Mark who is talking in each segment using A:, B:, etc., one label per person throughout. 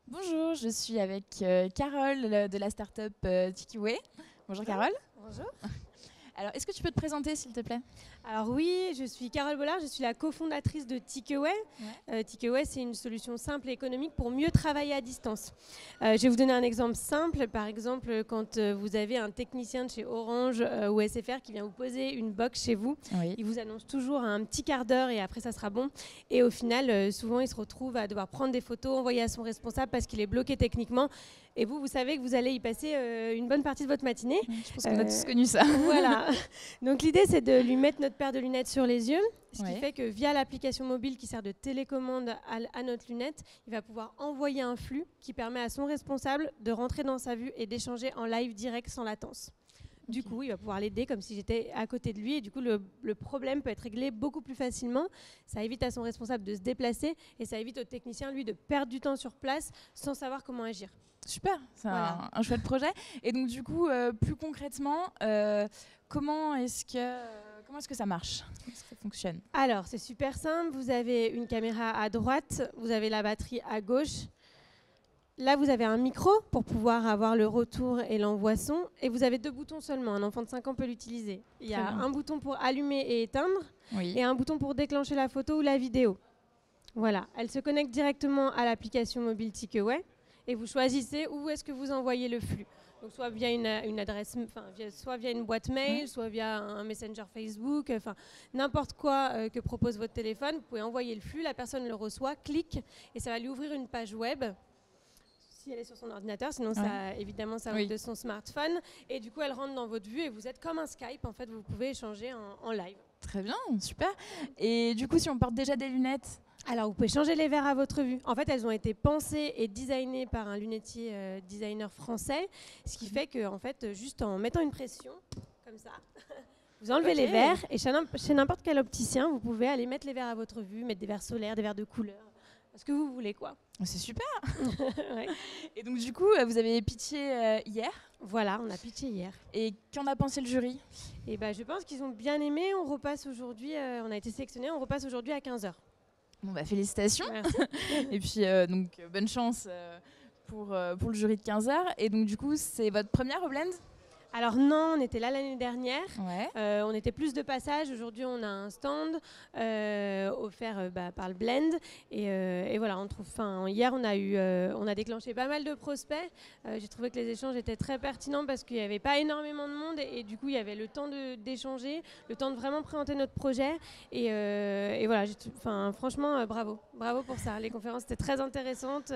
A: Bonjour, je suis avec Carole de la startup Tikiway. Bonjour Carole.
B: Bonjour.
A: Alors, est-ce que tu peux te présenter s'il te plaît?
B: Alors oui, je suis Carole Bollard, je suis la cofondatrice de Tikiway. Tikiway, c'est une solution simple et économique pour mieux travailler à distance. Je vais vous donner un exemple simple. Par exemple, quand vous avez un technicien de chez Orange ou SFR qui vient vous poser une box chez vous,
A: Oui.
B: il vous annonce toujours un petit quart d'heure et après ça sera bon. Et au final, souvent, il se retrouve à devoir prendre des photos, envoyer à son responsable parce qu'il est bloqué techniquement. Et vous, vous savez que vous allez y passer une bonne partie de votre matinée.
A: Je pense qu'on a tous connu ça.
B: Voilà. Donc l'idée, c'est de lui mettre notre paire de lunettes sur les yeux, ce qui
A: Ouais.
B: fait que via l'application mobile qui sert de télécommande à notre lunette, il va pouvoir envoyer un flux qui permet à son responsable de rentrer dans sa vue et d'échanger en live direct sans latence. Du coup, il va pouvoir l'aider comme si j'étais à côté de lui. Et du coup, le problème peut être réglé beaucoup plus facilement. Ça évite à son responsable de se déplacer et ça évite au technicien, lui, de perdre du temps sur place sans savoir comment agir.
A: Super, c'est
B: Voilà.
A: un chouette projet. Et donc du coup, plus concrètement, comment est-ce que ça marche? Comment est-ce que ça fonctionne?
B: Alors, c'est super simple. Vous avez une caméra à droite, vous avez la batterie à gauche. Là, vous avez un micro pour pouvoir avoir le retour et l'envoi son. Et vous avez 2 boutons seulement. Un enfant de 5 ans peut l'utiliser. Il y a
A: Très bien.
B: un bouton pour allumer et éteindre
A: Oui.
B: et un bouton pour déclencher la photo ou la vidéo. Voilà. Elle se connecte directement à l'application mobile Tikiway et vous choisissez où est-ce que vous envoyez le flux. Donc soit via une adresse, soit via une boîte mail, soit via un messenger Facebook, n'importe quoi que propose votre téléphone. Vous pouvez envoyer le flux, la personne le reçoit, clique et ça va lui ouvrir une page web. Si elle est sur son ordinateur, sinon évidemment ça ouvre de son smartphone et du coup elle rentre dans votre vue et vous êtes comme un Skype, en fait vous pouvez échanger en live.
A: Très bien, super. Et du coup, si on porte déjà des lunettes,
B: Alors vous pouvez changer les verres à votre vue. En fait elles ont été pensées et designées par un lunetier designer français, ce qui fait que en fait juste en mettant une pression comme ça, vous enlevez les verres et chez n'importe quel opticien vous pouvez aller mettre les verres à votre vue, mettre des verres solaires, des verres de couleur, ce que vous voulez quoi.
A: c'est super.
B: Ouais.
A: Et donc du coup, vous avez pitché hier.
B: Voilà, on a pitché hier.
A: Et qu'en a pensé le jury?
B: Et je pense qu'ils ont bien aimé. On repasse aujourd'hui, on a été sélectionnés, on repasse aujourd'hui à 15h.
A: Bon bah félicitations.
B: Merci.
A: Et puis donc bonne chance pour le jury de 15 heures. Et donc du coup, c'est votre première au Blend?
B: Alors non, on était là l'année dernière.
A: Ouais.
B: On était plus de passage. Aujourd'hui, on a un stand offert par le Blend. Et voilà, hier, on a déclenché pas mal de prospects. J'ai trouvé que les échanges étaient très pertinents parce qu'il n'y avait pas énormément de monde. Et du coup, il y avait le temps d'échanger, le temps de vraiment présenter notre projet. Et voilà, franchement, bravo. Bravo pour ça. Les conférences étaient très intéressantes.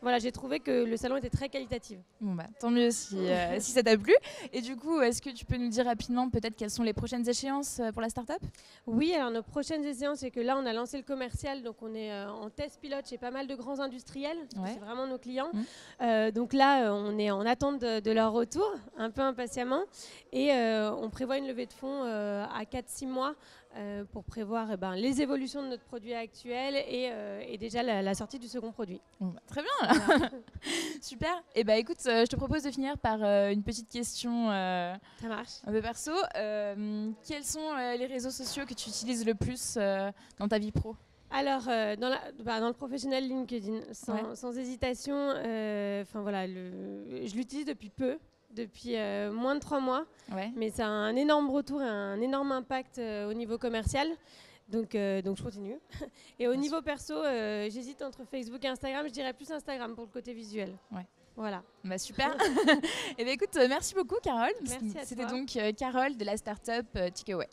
B: Voilà, j'ai trouvé que le salon était très qualitatif.
A: Bon bah tant mieux si ça t'a plu. Et du coup, est-ce que tu peux nous dire rapidement peut-être quelles sont les prochaines échéances pour la startup?
B: Oui, alors nos prochaines échéances, c'est que là, on a lancé le commercial, donc on est en test pilote chez pas mal de grands industriels, c'est vraiment nos clients. Donc là, on est en attente de leur retour, un peu impatiemment, et on prévoit une levée de fonds à 4-6 mois pour prévoir les évolutions de notre produit actuel et déjà la sortie du second produit.
A: Bon, bah, très bien. Voilà. Super. Et bah écoute, je te propose de finir par une petite question
B: Ça marche.
A: un peu perso. Quels sont les réseaux sociaux que tu utilises le plus dans ta vie pro?
B: Alors, dans le professionnel LinkedIn, sans hésitation, je l'utilise depuis peu, depuis moins de 3 mois, mais ça a un énorme retour et un énorme impact au niveau commercial. Donc je continue. Et au niveau perso, j'hésite entre Facebook et Instagram. Je dirais plus Instagram pour le côté visuel.
A: Ouais.
B: Voilà.
A: Bah super. Et bah écoute, merci beaucoup Carole.
B: Merci à toi.
A: C'était donc Carole de la startup Tikiway.